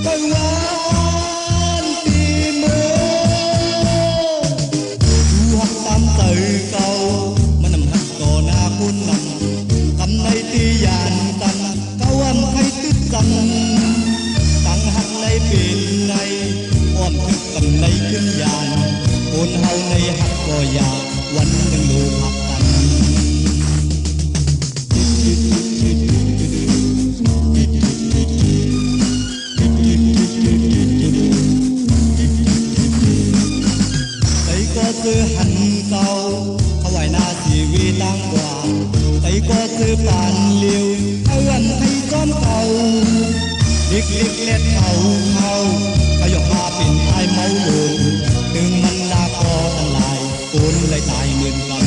tôi quán tìm mơ du học tam tới cầu mà nằm hắt cò na khuôn nằm cầm nay ti dàn cầm câu âm hay tức cầm tăng hắt nay bên này ôm thức cầm nayขึ้นยานคนเฮาในหักก็อยากวันหนึ่งลูกหักกันคือหันเก่าเขาไว้หน้าทีวีตั้งกว่าไอ้ก็คือปานเลี้ยวเอาอันให้ซ้อมเก่าเล็กเล็กเล็ดเขาเขายกมาเป็นไอ้เมาโลงถึงมันลาคอตั้งหลายคนเลยตายเหมือนกัน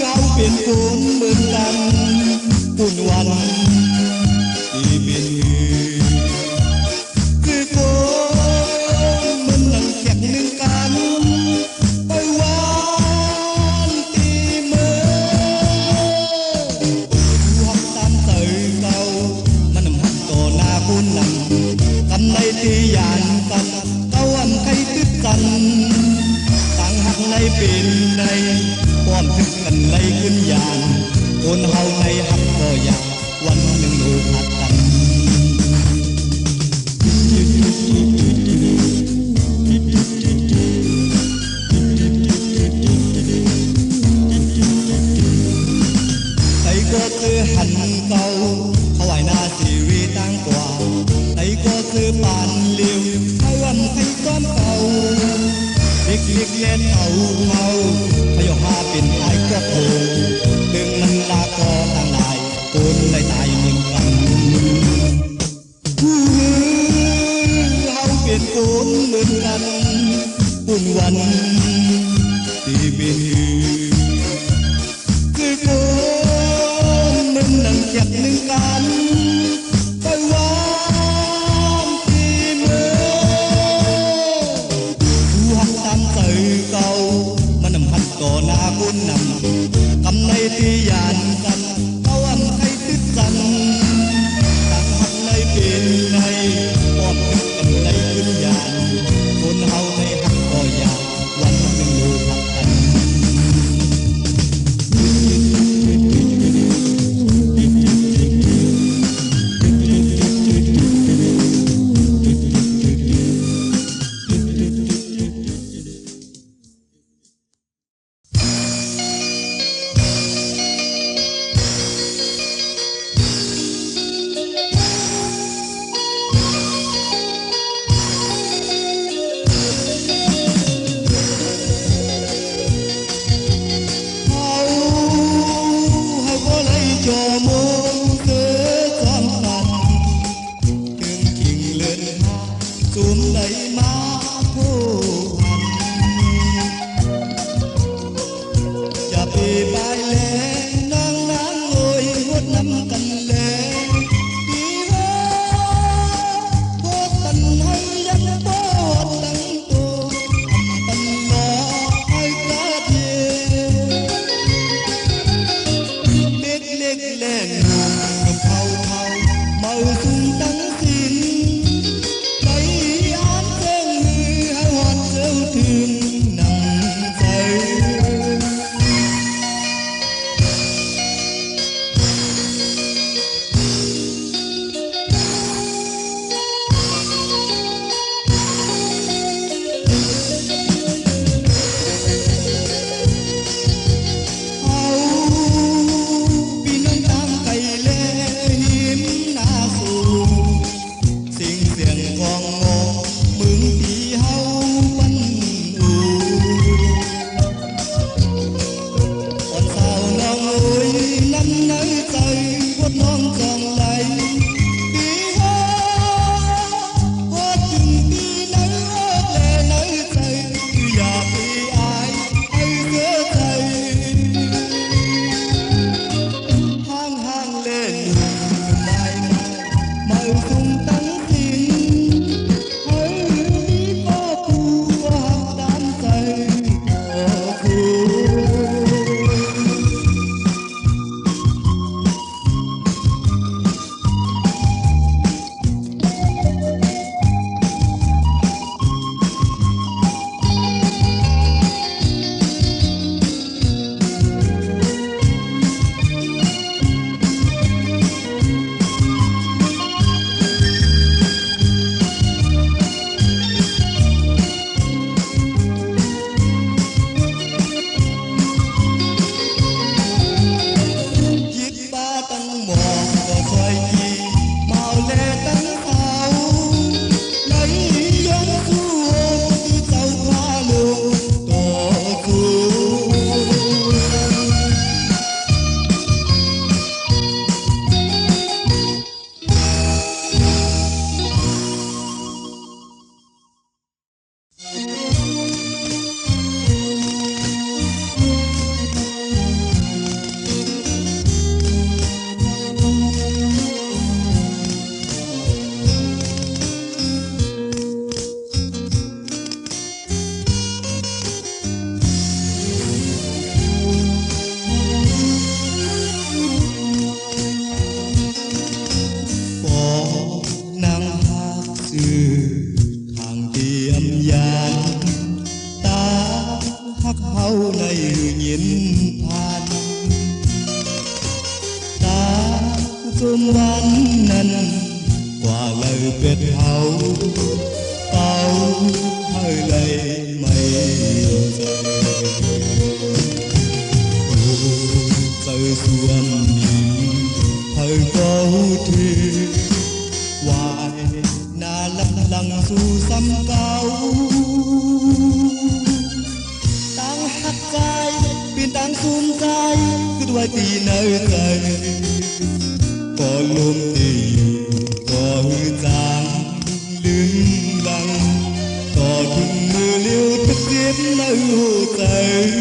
เอาเป็นคนเหมือนกันปุ่นวันที่เป็นที่ยานกันเขาอันใครตึกกันต่างหักในเป็นในป้อมทึกกันในขึ้นยานคนเฮาในหักก็อยากวันหนึ่งลูกหักกันไอ้ก็คือหันเก่าเขาไว้หน้าทีวีตั้งกว่าไอ้ก็คือปานเลี้ยวให้วันให้ซ้อมเก่าเล็กเล็กเล่นเขาพยหาเป็นไอ้ก็โผล่ดึงมันลาคอต่างหลายคนเลยตายเหมือนกันเฮาเป็นคนเหมือนกันปุ่นวันที่เป็นคือคนมันนั่งเก็บหนึ่งกันไปว่าก็นาคุณนำกำในที่ยานกันเขาอันให้ตึกกันต่างหักในเป็นในป้อมตึกกันในขึ้นยานคนเฮาในหักก็อยากวันหนึ่งลูกหักกัน Xôm bán nần qua lời biệt hậu tao hơi lấy mây trời xuân nhìn hơi câu thi hoài na lấp lăng su xăm cao tăng hát dài biên tăng xuân dài cứ đuôi tì nơi trời có luôn tì có hư giang lưng lăng có thùng mưa liêu thức tiếp nơi hồ trời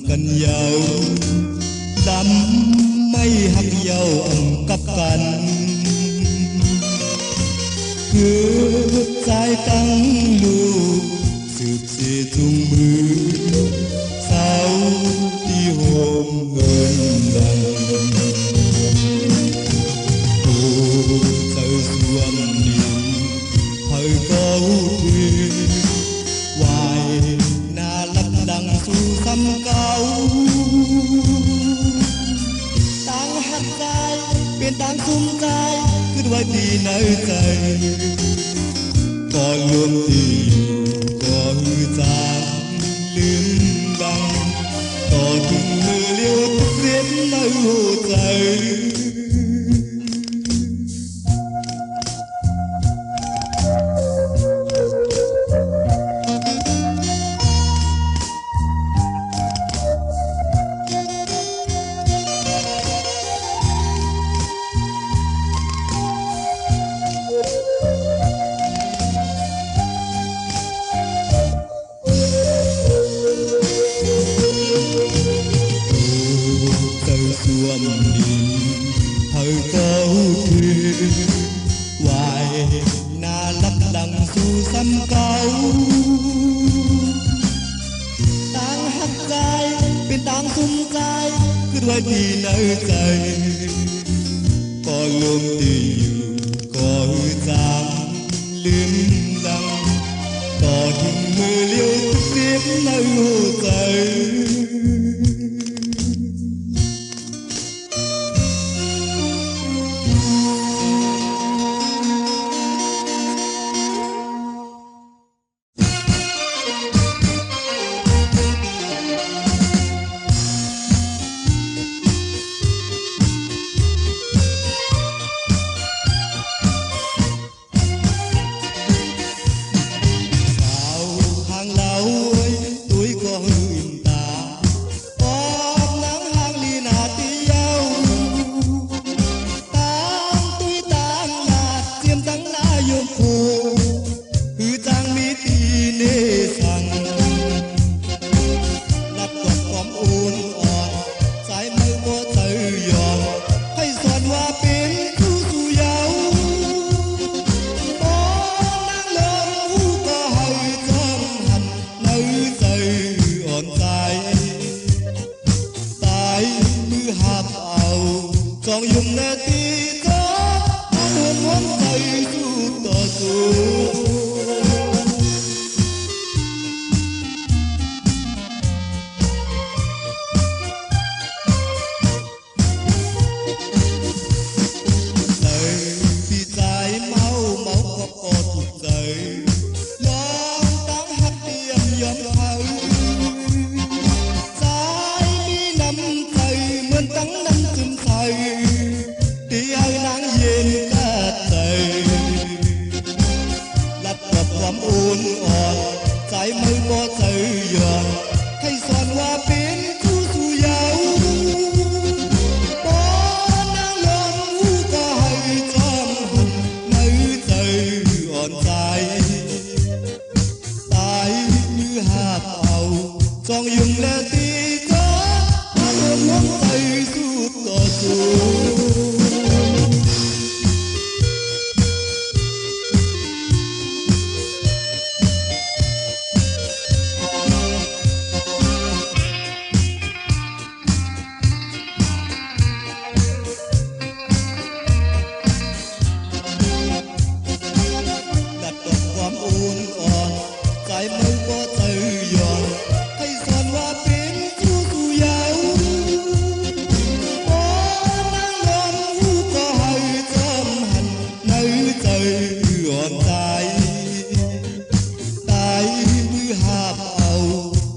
cần dầu đắm mây hạt dầu ẩm cắp cành cứ trái tăng lù sụp xê tung mưa sao đi hôm gần đằng ô trời xuân nhìn thời câu thuyền hoài na lấp đằng su xăm cao tăng hát dài biên tăng sum dài cứ đuôi tì nơi trời có luôn tì có hư giang lưng đằng có thùng mưa liêu thức viết nơi hồ trời xuân nhìn thời câu thuyền hoài na lấp đằng su xăm cao tăng hát dài biên tăng sum dài cứ đuôi tì nơi trời có luôn tì có hư giang liêm răng có thùng mưa liêu thức tiếp nơi hồ trời còn dùng nè tí có muốn muốn tay su tờ su đời vì trái máu máu có thụt dậy lo tăng hát tiêm yếm hơi trái đi nắm thầy mơn tăng năm chừng thầy đi hơi nắng yên cả thầy lặt tậpความอุ่นอ่อนใจมือก็เธอหย่อนให้สอนว่าเป็นคู่สู่เยาป้อนนางลงหูก็ให้จอมหุ่นมือเธออ่อนใจตายมือหาบเอาจองยุ่งและตีก็อารมณ์ของเธอสู้ต่อสู้ อ่อนใจมือก็ตื่นย้อนให้สอนว่าเป็นสู้สู้ยาวบ่นั่งนอนหูก็ให้จำหันในใจอ่อนใจตายมือหาบเอา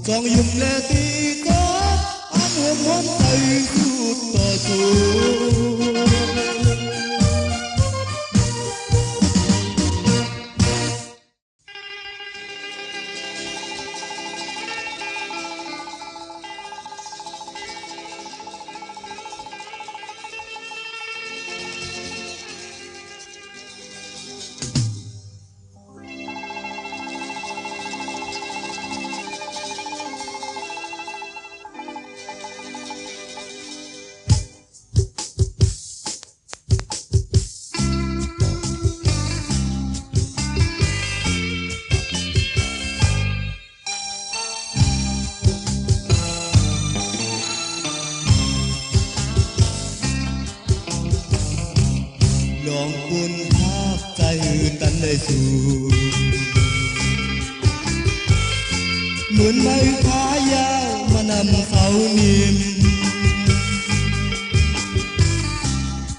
จองยุ่มและตีก็อันหัวมันใจสู้ต่อสู้ ลองคุณภาพใจตันได้สู่เหมือนไม้ขายาวมานำเขานิ่ม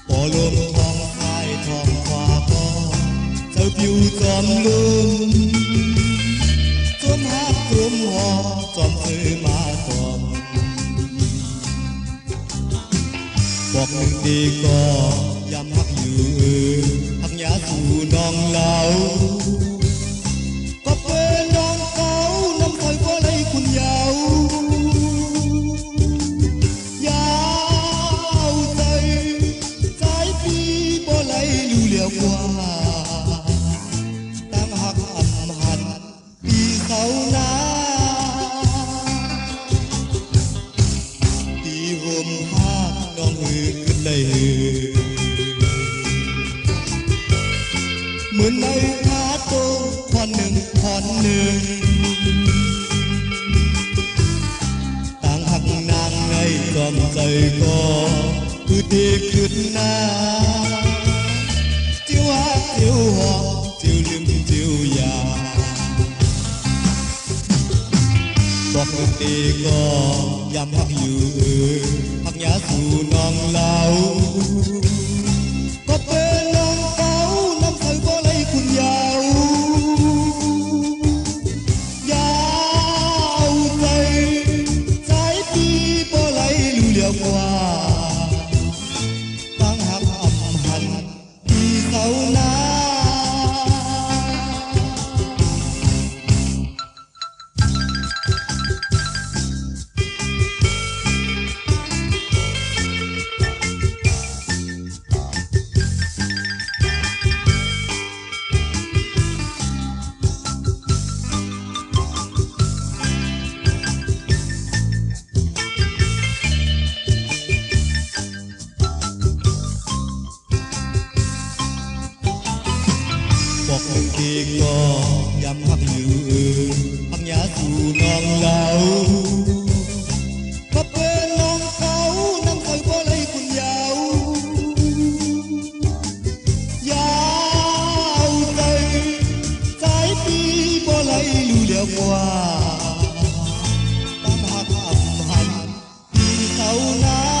พอลมทองคายทองฟ้าก็เจ้าผิวจอมลืมจมหักจมหอจอมซื้อมาตอมบอกหนึ่งดีก็ยำหักอยู่หักยาสู่น้องเหลาก็เป็นน้องเก่าน้ำคอยก็เลยคุณยาวยาวใจใจพี่บ่เลยรู้เลี้ยวกว่าตั้งหักอำหันพี่เขานาที่ห่มผ้าน้องหือขึ้นได้หือเหมือนในคาโต้ควันหนึ่งควันหนึ่งต่างหักนางในจอมใจก็คือที่ขึ้นหน้าจิ้วหักจิ้วหอจิ้วลืมจิ้วยาบอกหนึ่งดีก็ยำหักอยู่หักยาสู่น้องเหลาก็เป็นน้องเก่าน้ำใสก็เลยคุณยาวยาวใจใจพี่บ่เลยรู้เลี้ยวกว่าตั้งหักอำหันที่เขานา บอกหนึ่งทีก็ย้ำหักอยู่หักยาสู่น้องเหลาก็เป็นน้องเขาน้ำใสก็เลยคุณยาวยาวใจใจพี่บ่เลยรู้เลี้ยวกว่าตั้งหักอำหันที่เขานา เ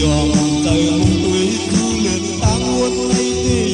ยอมใจมุ่งตุ้ยสู้เลือนตางวนในที่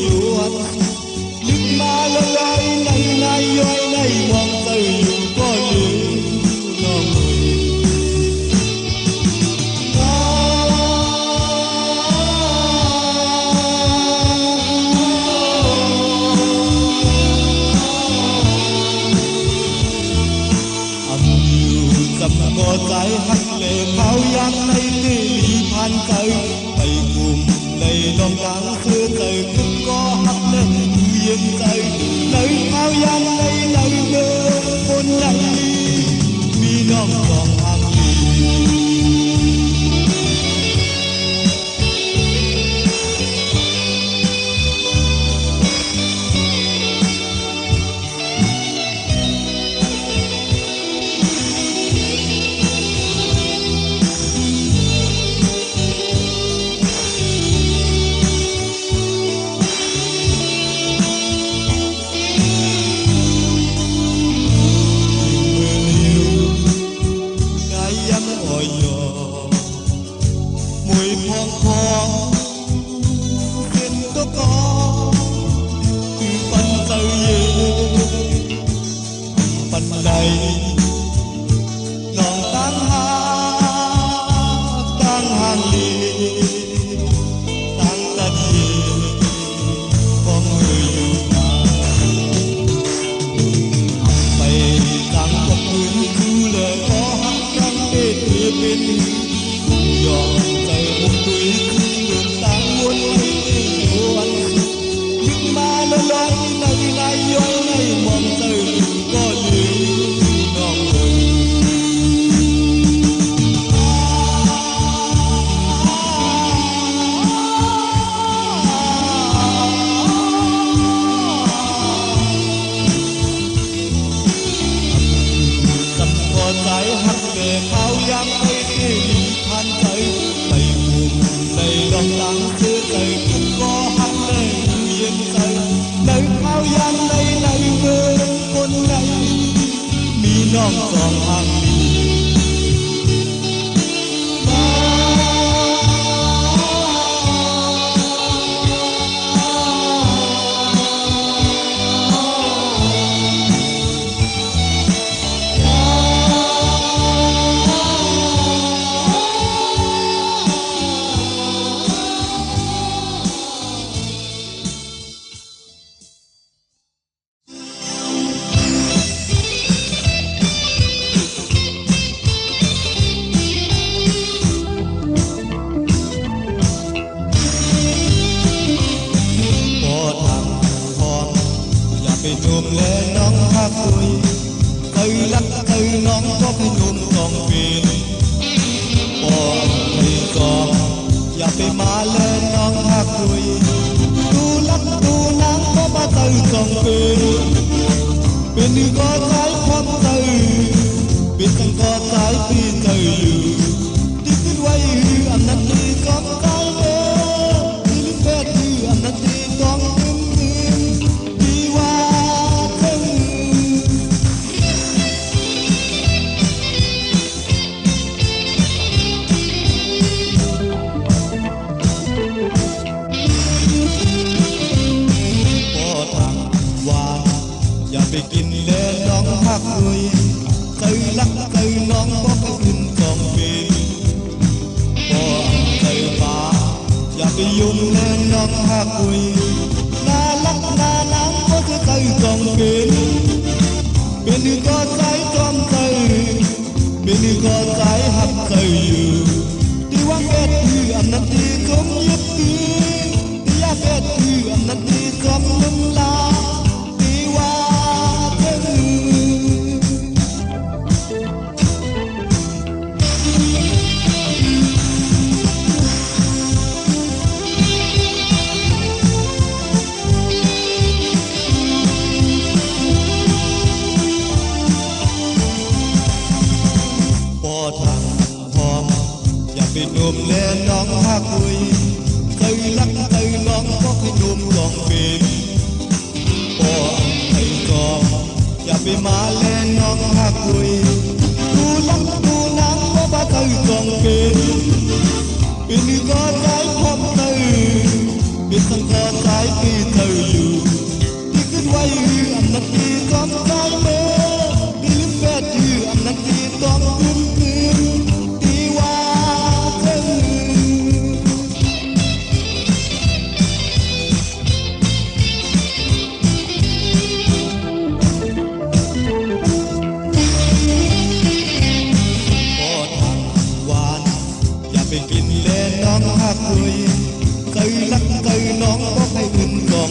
có hấp lên yênใจnơi thao giang nơi nơi nơiคนใหญ่มีน้องสองทางดีไปกินแลน้องหักคุยเคยรักเคยน้องก็ให้อื่นกอง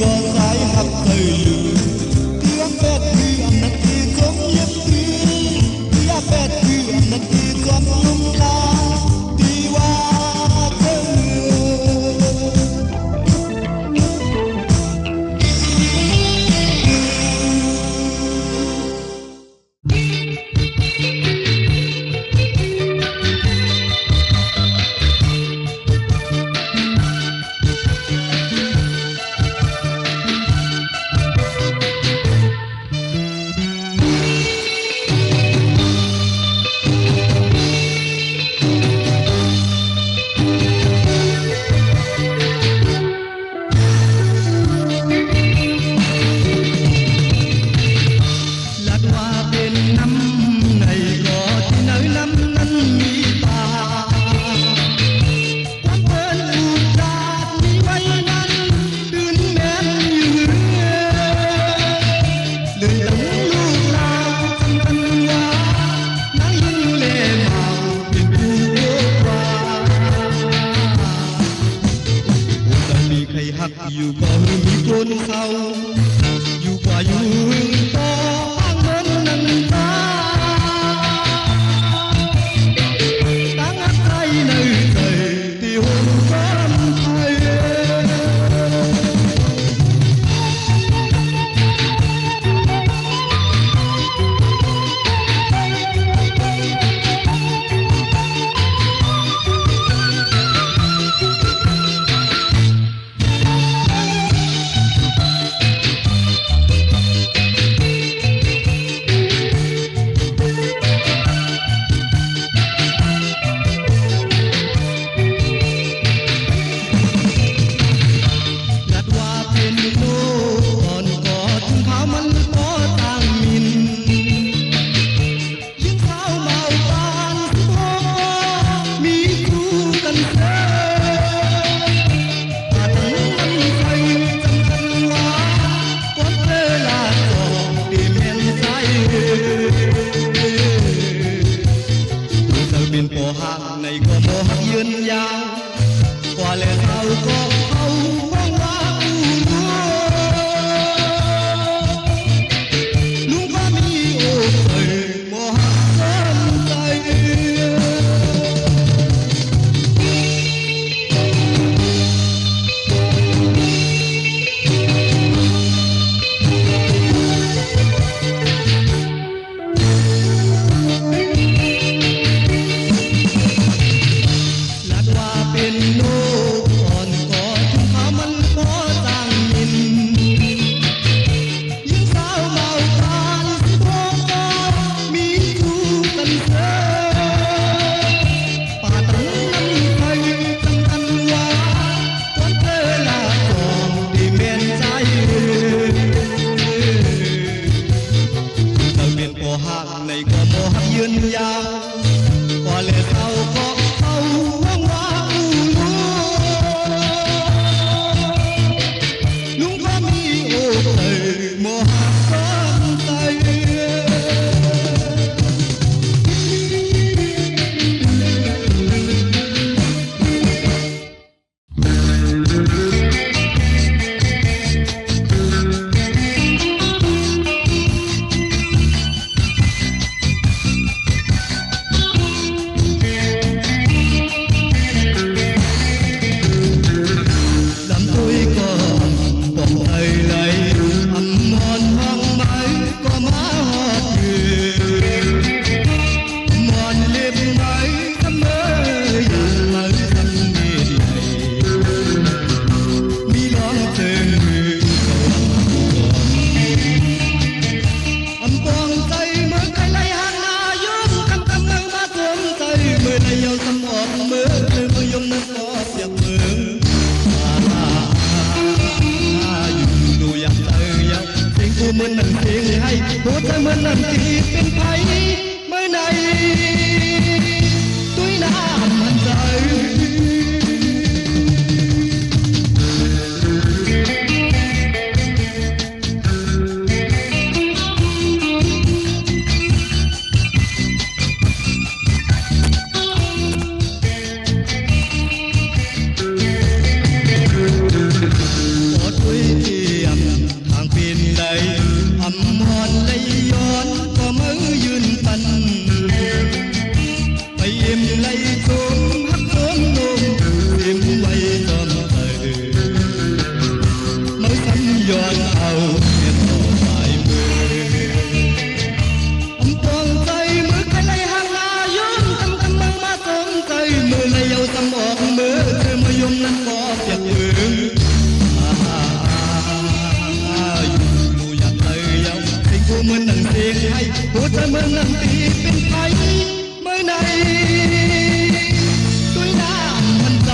có giải hấp thời lự tiếng bét khi âm nát đi không nhất tiếng tiếng bét khi âm nát đi không lung la đi qua thếอยู่ก็มีคนเขาอยู่กว่าอยู่ต่อเหมือนนันตาตั้งใจในใจที่หงกันไทยnày có mơ hắc duyên dáng qua lẽ thao có thâu bóng hoa luôn có mi ô thời mơ hắc sơn tay này có mơ hắc duyên dáng qua lẽ thao có thâu bóng hoa luôn có mi ô thời mơ hắc sơn tay mình nằm thiền hayหัวใจมันนั่นที่เป็นไผเมื่อไหร่ตุ้ยน้ำมันใจขอตุ้ย เปลี่ยนไหลอำมอนไหลย้อนก็มือยืนปันไปเอ็มไหลโสมฮักโสมโนมเอ็มไว้ตอมเธอมือซ้ำย้อนเอาแค่ต่อสายมืออำปองใจมือใครไหลห่างนาย้อนกำกำมังมาสมใจมือไหลเอาซ้ำออกมือเธอมายมนั้นก็เปียกมือมือนั่งเสียงให้หัวใจมือนั่งตีเป็นไฟเมื่อไหนด้วยน้ำมันใจ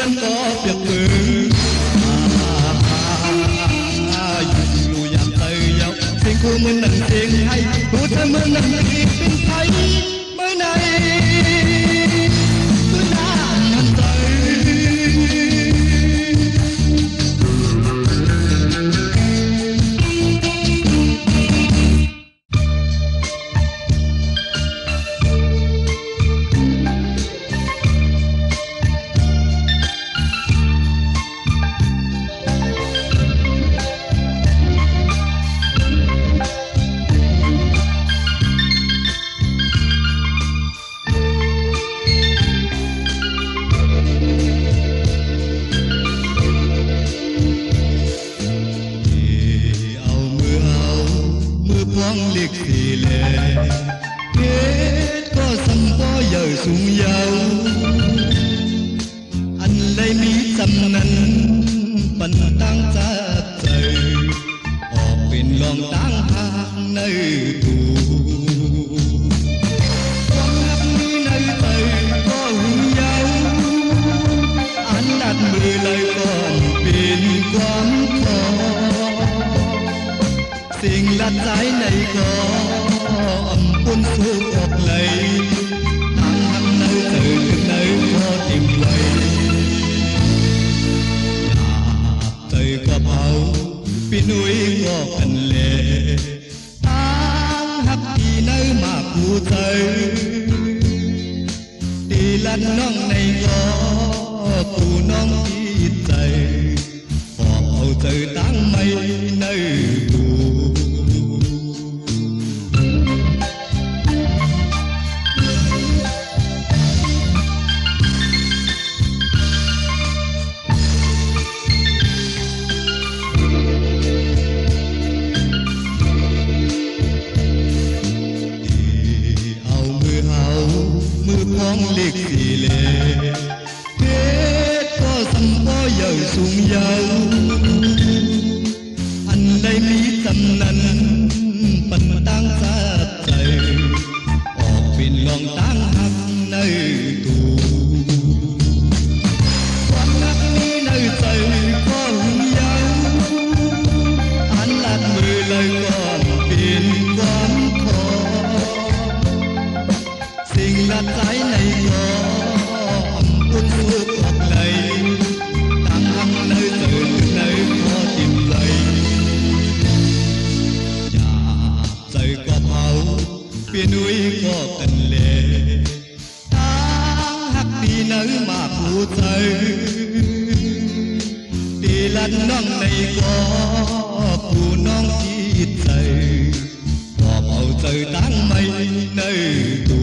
นั้นก็เปียกมืออยู่อย่างเตยเยาเสียงคู่มือนั่งเสียงให้หัวใจมือนั่งตีเป็นไฟเมื่อไหนด้วยน้ำมันใจเล็กสีแลเพชรก็สัมบ่ใหญ่สูงยาวอันใดมีจำนั้นปันตั้งจัดใจออกเป็นลองตั้งทางในตูความรักมีในใจก็หึงยาวอันดัดมือเลยก่อนเป็นความทอสิ่งลัดใจในก็อำปุ่นสูบออกเลยทางทำในเธอถึงในพอติ่มไว้อยากเธอก็เผาพี่นุ้ยก็กันเลยตั้งหักที่ในมากผู้ใจตีลัดน้องในก็ผู้น้องที่ใจขอเอาเธอตั้งไม่ในตูเล็กสีแลเพชรก็สัมบ่ใหญ่สูงยาวอันใดมีจำนั้นปันตั้งสะใจออกเป็นลองตั้งหักในตูความรักนี้ในใจก็หึงยาวอันลัดมือเลยก่อนเป็นความทอสิ่งลัดใจในก็อำปุ่นสูบออกเลยตั้งหังในเธอในพอติ่มไหลอยากใจก็เผาเปียนุ้ยก็กันเลยตั้งหักดีเนื้อมากผู้ใจดีลัดน้องในก็ผู้น้องที่ใจก็เอาเธอตั้งไม่ในตู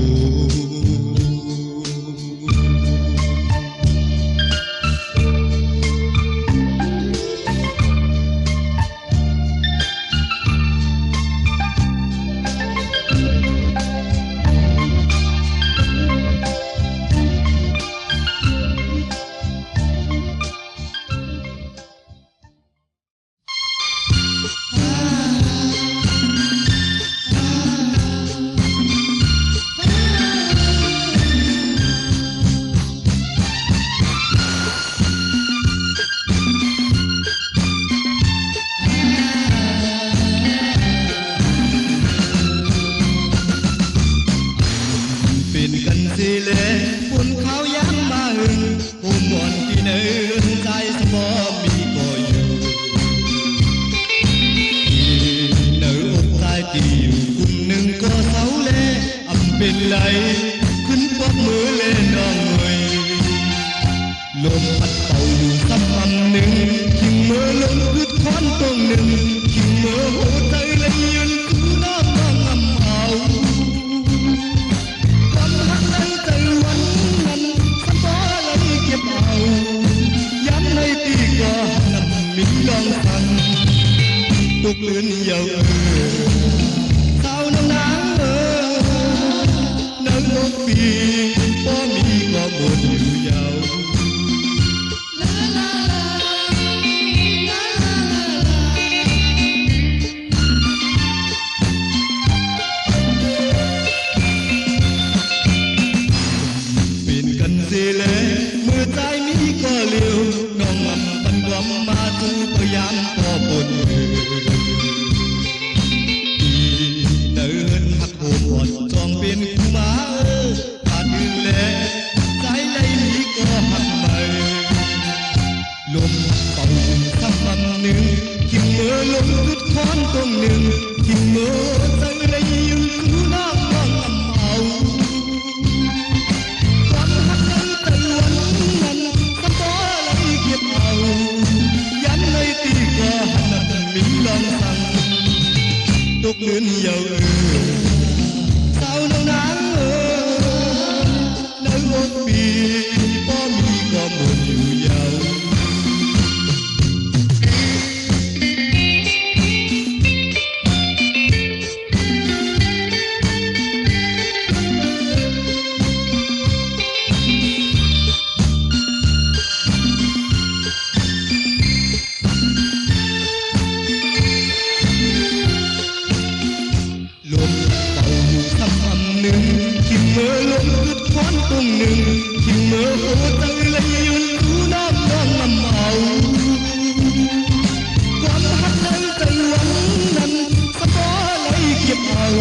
tục lươn dầu sao nắng nắng nắng một vì có mi có một nhiều giàu dê lê mưa trái mỹ có liều nòng ngầm bắn quắm ma tu có dám có buồn thì nở hơn hạt hồ bọt tròn bên khu má hạt đường lê trái lấy mỹ có hạt mày lùm bầu thăm mầm nương kim mưa lùm cứt khón công nương kim mưa trái lấy yêu cứu nó ngon ngầm ảo tục lươn dầu sao nắng nắng nắng một vì có mi có một nhiều giàu kim mơ lốm cứt khoán công nương kim mơ phố tay lấy yêu cứu nam đang ngầm ảo quán hát lấy tay quán năn sắp có lấy kiếp ảo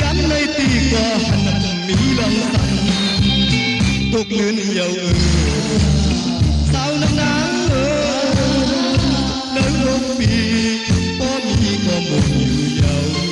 dám lấy tì qua hẳn mỹ lòng sẵn tục lươn dầu sao nắng nắng nắng một vì có mi có một nhiều giàu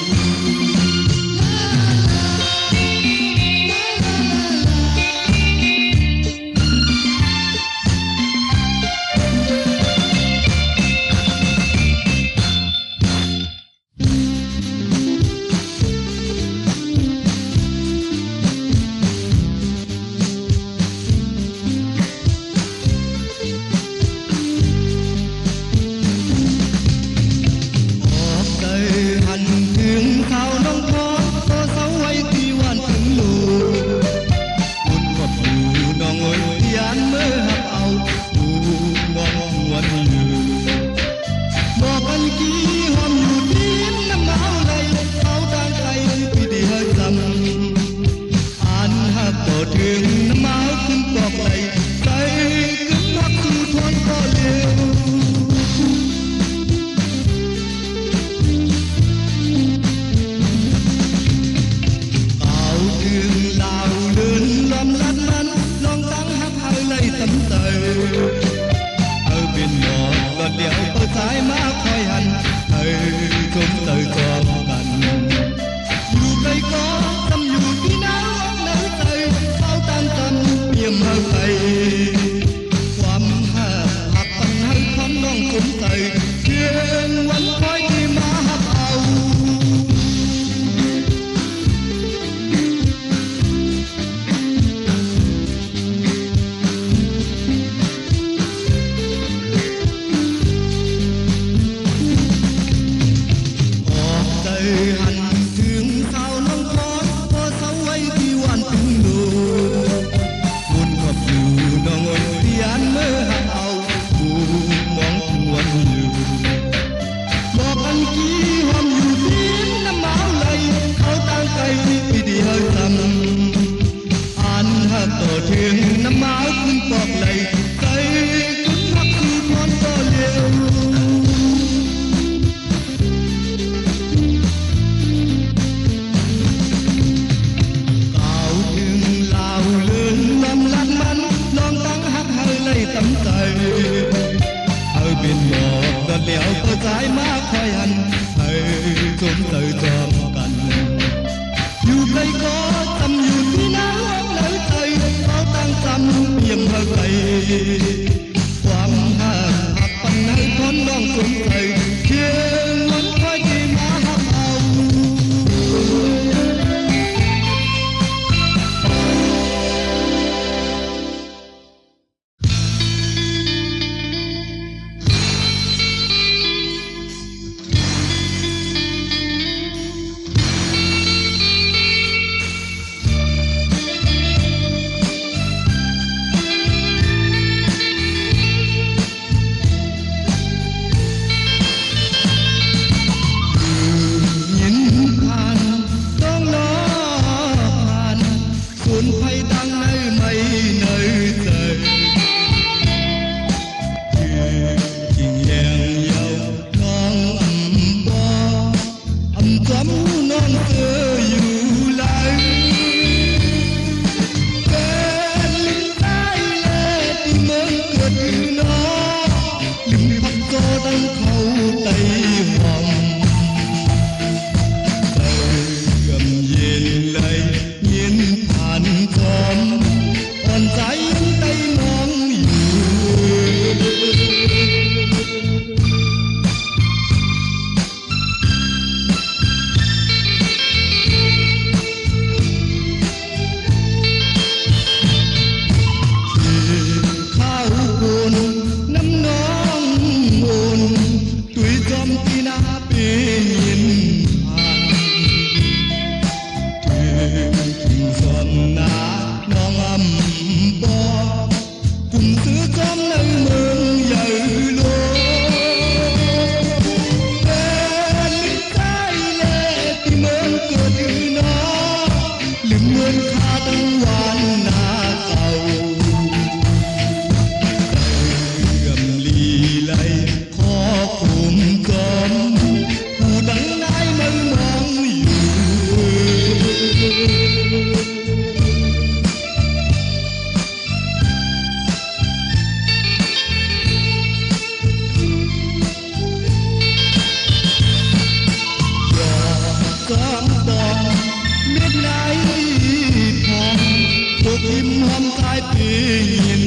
nhìn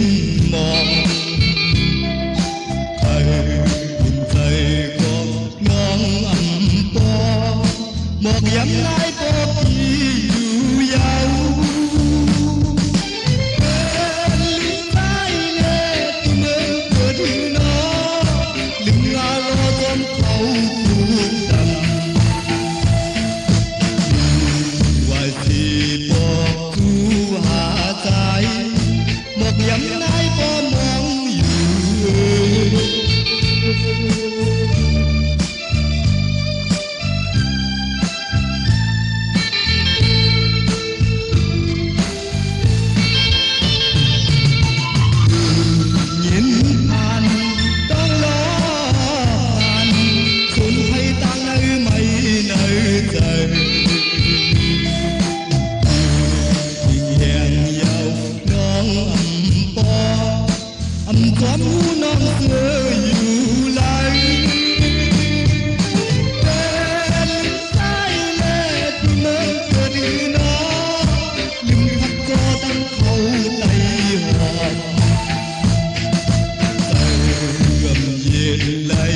mòn thầy nhìn thầy con ngon ấm to một dặm lai có chi dù giàu bên vai nè tôi mơ cửa thứ nó lưng ngả lo con khẩu cuộc đầm hoài thì bỏ thu hạ trái một dặm nay có mong dù nhìn anh đang lo anh xuân hay tan nơi mây nơi trời hẹn nhau non ấm to ấm xóm hú non xưa dù lại bên sai lệ tôi mơ cửa đi nó nhưng thắt có tăng khâu tay họp gầm nhìn lại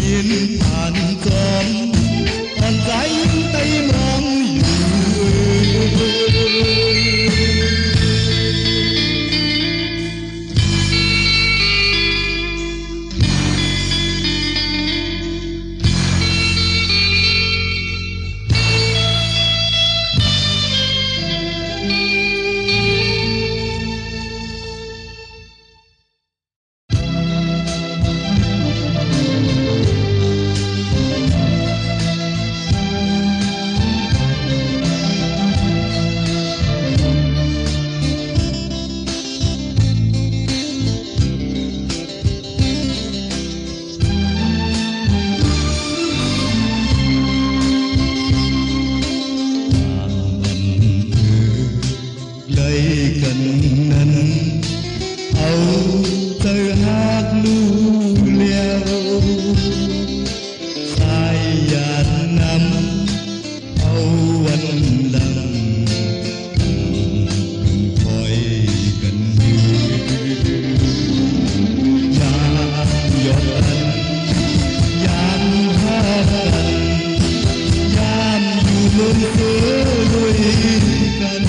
nhìn tàn xóm còn trái tay mong dù lấy cần năn âu tơ hát lu leo sai dạt năm âu anh lầm khỏi cần dám giọt anh dám hát anh dám dù luôn cứ đôi cần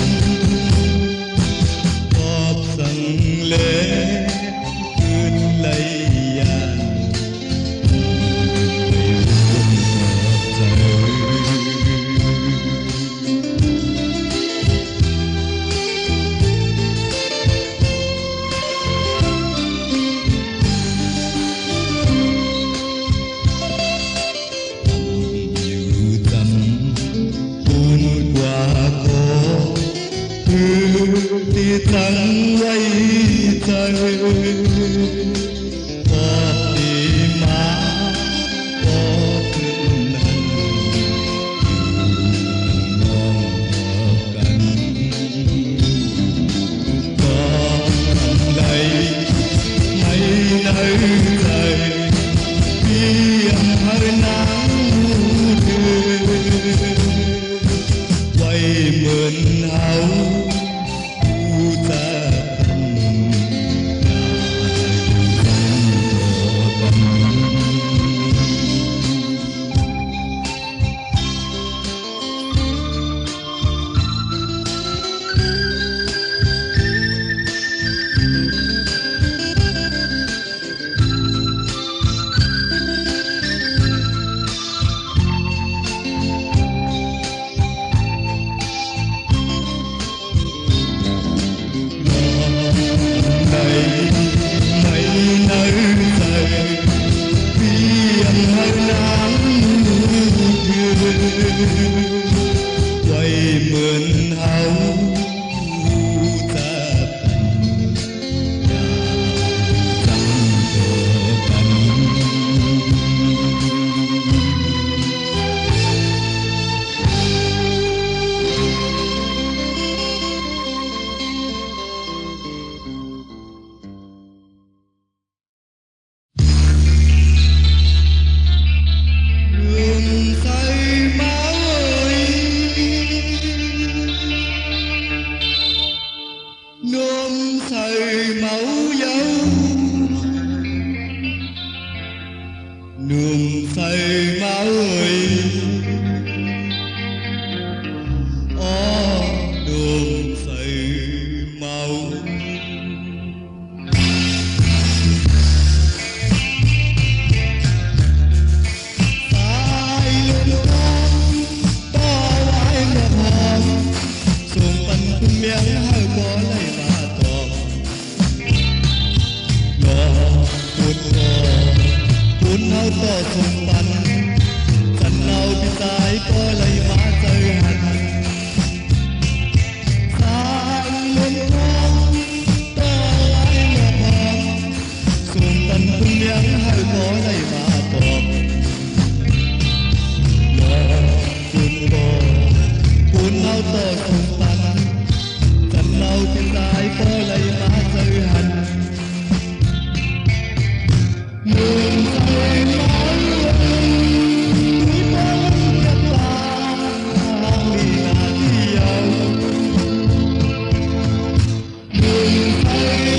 lễ cơn lấy dàn đầy buồn trời như tâm tuôn qua có thì thăng quay trời có đi má có khuyên hằn ngon cành có lấy mấy nơi trời khi âm hơi nắng quay mượn áo quay mượn áo ta thành nhà trắng cờ cánh đường say máu say máu ơi đường say máu sai luôn con to ai một hòm xuồng bánh cùng miếng hơi có lấy bà tòm cuốn hao to xuồng bánh chân nào bị tay có lấy má chơi hành miếng hơi có đầy bà tòm cuốn áo to cùng tàn chân nào trên tay có lấy má chơi hành đường say máu quý bóng nhật ta lì là đi dầu đường say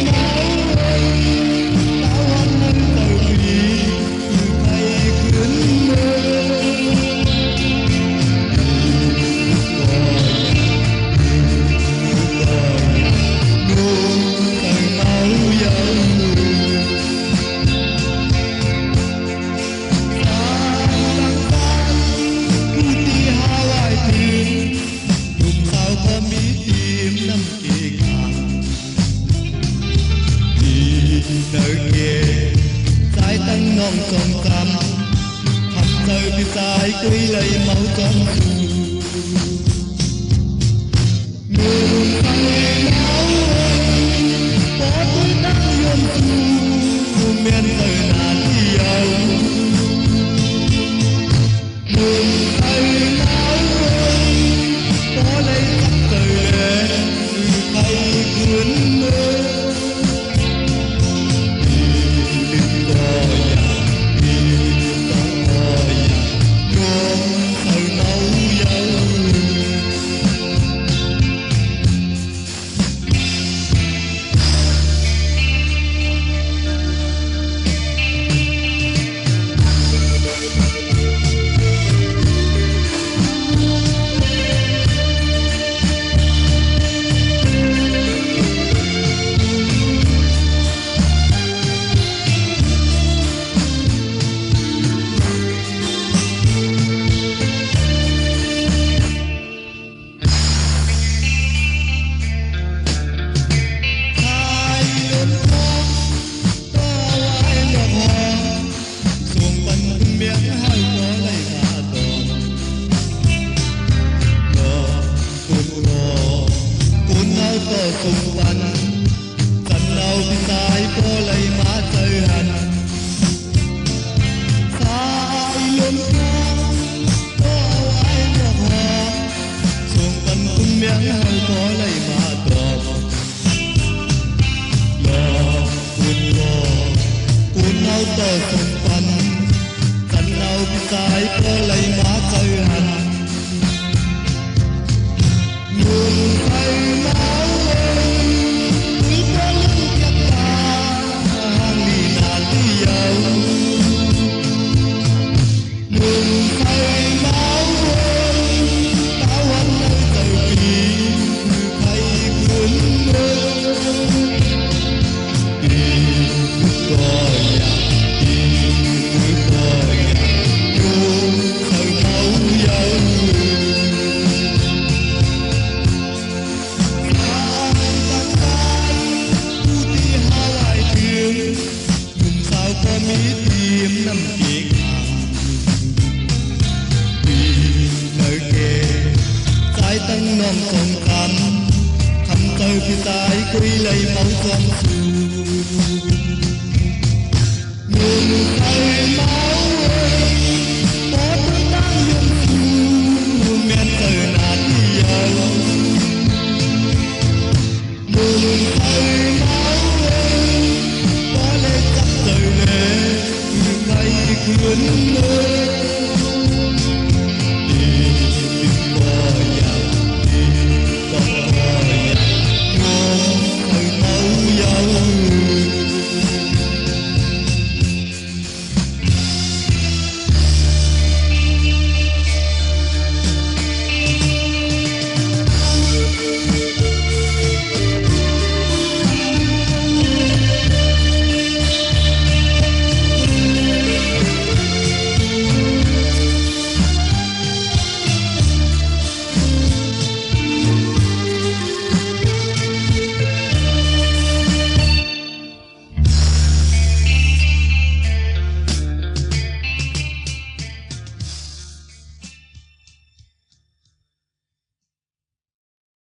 nơi kia trái tăng non sông cam hầm nơi bên trái quý lấy máu trong đường say máu có tôi đang yếm thu miền đời nàn yêu đường say máu có lấy khắp đời lệ thay cuốn mơ cùng bánh chân nào bên trái có lấy má chơi hành sai luôn có ai một hò xuồng bánh cùng miếng hơi có lấy má tòm cuốn áo to xuồng bánh chân nào bên trái có lấy má chơi hành đường say máu quý bóng nhật ta lì là đi dầu đường say máu tao anh nơi trời kỳ thay cuốn mơ đi coi đường say máu dầu tìm năm kiệt vì nơi kia trái tăng non sông cam thăm tới phía trái quý lấy máu trong xuồng đường say máu